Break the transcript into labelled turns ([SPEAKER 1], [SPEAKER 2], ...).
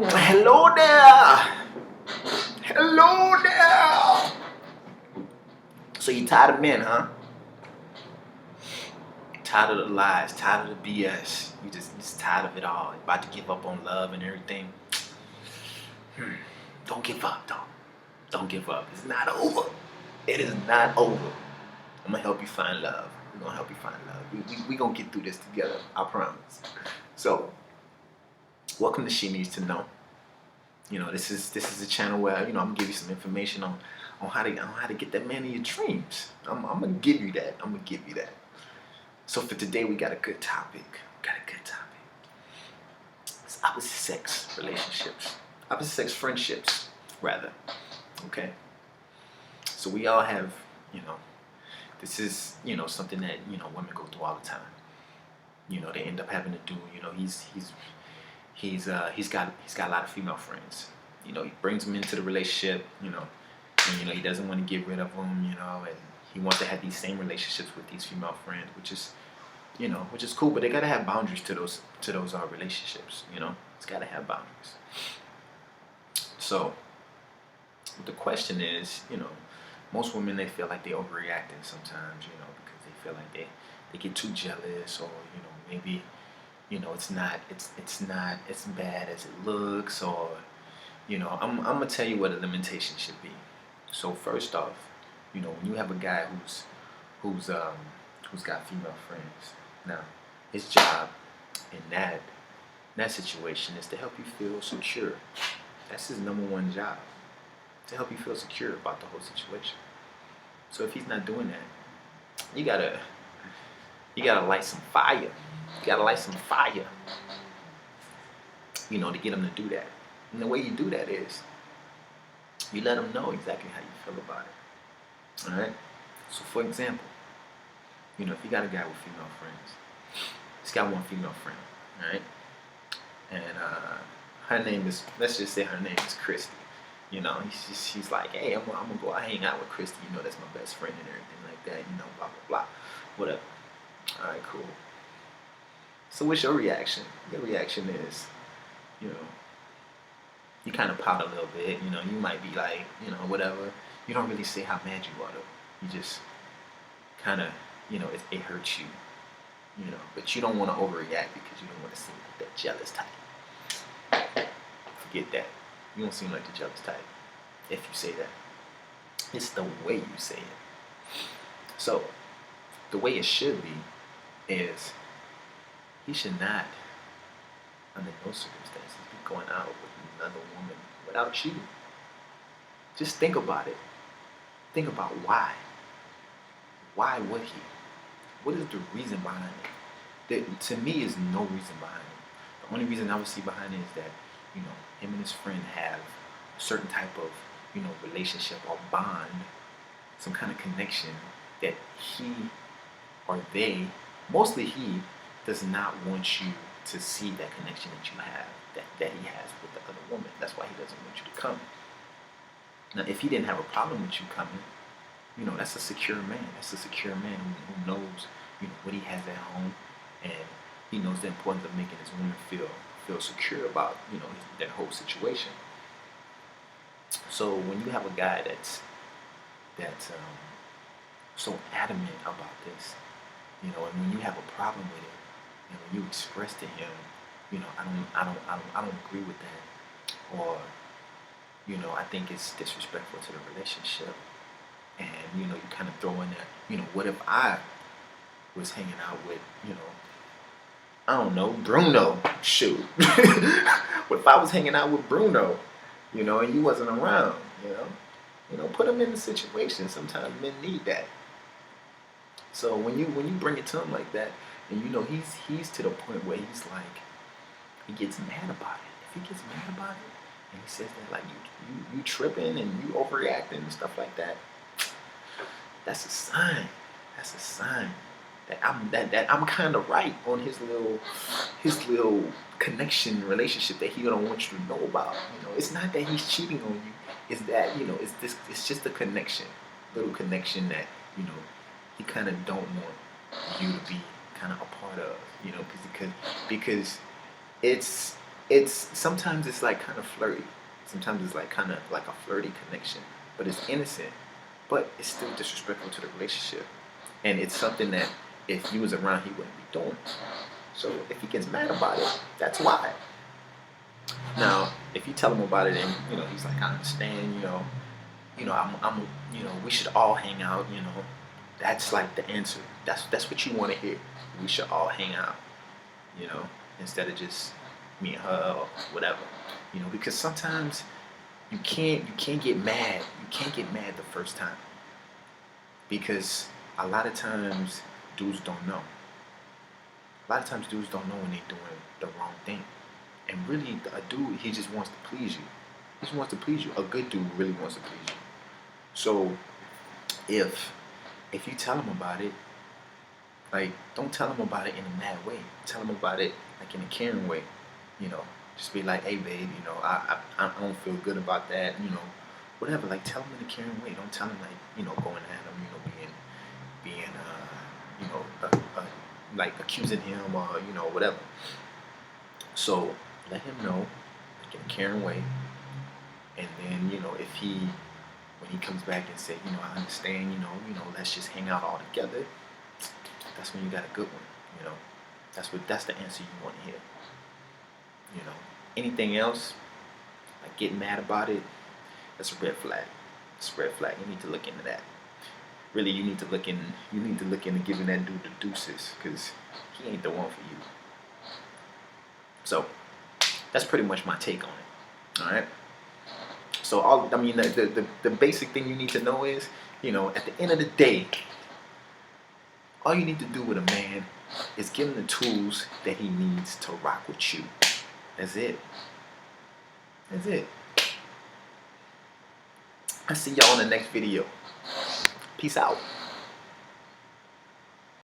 [SPEAKER 1] Hello there. Hello there. So you tired of men, huh? Tired of the lies, tired of the BS. You just tired of it all. You're about to give up on love and everything. Don't give up, though. Don't give up. It's not over. It is not over. I'm gonna help you find love. We're gonna help you find love. We gonna get through this together. I promise. So, welcome to She Needs to Know. You know, this is a channel where I'm gonna give you some information on how to get that man in your dreams. I'm gonna give you that. So for today we got a good topic. It's opposite sex relationships. Opposite sex friendships, rather. Okay. So we all have, this is, something that, women go through all the time. They end up having to do, he's got a lot of female friends. He brings them into the relationship, and he doesn't want to get rid of them, and he wants to have these same relationships with these female friends, which is cool, but they gotta have boundaries to those relationships. It's gotta have boundaries. So the question is, most women, they feel like they're overreacting sometimes, because they feel like they get too jealous, or maybe it's not as bad as it looks, or I'm gonna tell you what a limitation should be. So first off, when you have a guy who's got female friends, now his job in that situation is to help you feel secure. That's his number one job, to help you feel secure about the whole situation. So if he's not doing that, you gotta light some fire. You gotta light some fire, to get him to do that. And the way you do that is you let him know exactly how you feel about it. All right. So for example, if you got a guy with female friends, he's got one female friend, all right, and her name is, let's just say her name is Christy. She's like, hey, I'm gonna go out hang out with Christy. That's my best friend and everything like that. Blah blah blah, whatever. All right, cool. So what's your reaction? Your reaction is, you kind of pout a little bit. You might be like, whatever. You don't really say how mad you are though. You just kind of, it hurts you. But you don't want to overreact because you don't want to seem like that jealous type. Forget that. You don't seem like the jealous type if you say that. It's the way you say it. So, the way it should be is he should not, under no circumstances, be going out with another woman without you. Just think about it. Think about why. Why would he? What is the reason behind it? There, to me, is no reason behind it. The only reason I would see behind it is that, him and his friend have a certain type of, relationship or bond, some kind of connection that he or they, mostly he, does not want you to see that connection that you have, that he has with the other woman. That's why he doesn't want you to come. Now, if he didn't have a problem with you coming, that's a secure man. That's a secure man who knows, what he has at home, and he knows the importance of making his woman feel secure about, that whole situation. So when you have a guy that's so adamant about this, and when you have a problem with it, and when you express to him, I don't agree with that, or I think it's disrespectful to the relationship, and you kind of throw in there, what if I was hanging out with, I don't know, Bruno, shoot. What if I was hanging out with Bruno, and you wasn't around, put him in the situation. Sometimes men need that. So when you bring it to him like that, and he's to the point where he's like, he gets mad about it. If he gets mad about it, and he says that like you tripping and you overreacting and stuff like that, that's a sign. That's a sign that I'm kind of right on his little connection relationship that he don't want you to know about. It's not that he's cheating on you. It's that it's just a connection, little connection that he kind of don't want you to be kind of a part of. Because it's sometimes it's like kind of flirty. Sometimes it's like kind of like a flirty connection, but it's innocent, but it's still disrespectful to the relationship. And it's something that if he was around, he wouldn't be doing. So if he gets mad about it, that's why. Now, if you tell him about it and he's like, I understand, we should all hang out, that's like the answer. That's what you want to hear. We should all hang out, you know, instead of just me and her or whatever, because sometimes you can't get mad. You can't get mad the first time because a lot of times dudes don't know. A lot of times dudes don't know when they're doing the wrong thing. And really, a dude, he just wants to please you. He just wants to please you. A good dude really wants to please you. So if you tell him about it, like, don't tell him about it in a mad way. Tell him about it like in a caring way. Just be like, hey babe, I don't feel good about that. Whatever. Like, tell him in a caring way. Don't tell him like, going at him, being like accusing him or whatever. So let him know like in a caring way, and then if when he comes back and say, I understand, let's just hang out all together. That's when you got a good one. That's the answer you want to hear. Anything else, like getting mad about it, that's a red flag. It's a red flag. You need to look into that. Really, you need to look into giving that dude the deuces, because he ain't the one for you. So that's pretty much my take on it. All right. So the basic thing you need to know is, at the end of the day, all you need to do with a man is give him the tools that he needs to rock with you. That's it. That's it. I'll see y'all in the next video. Peace out.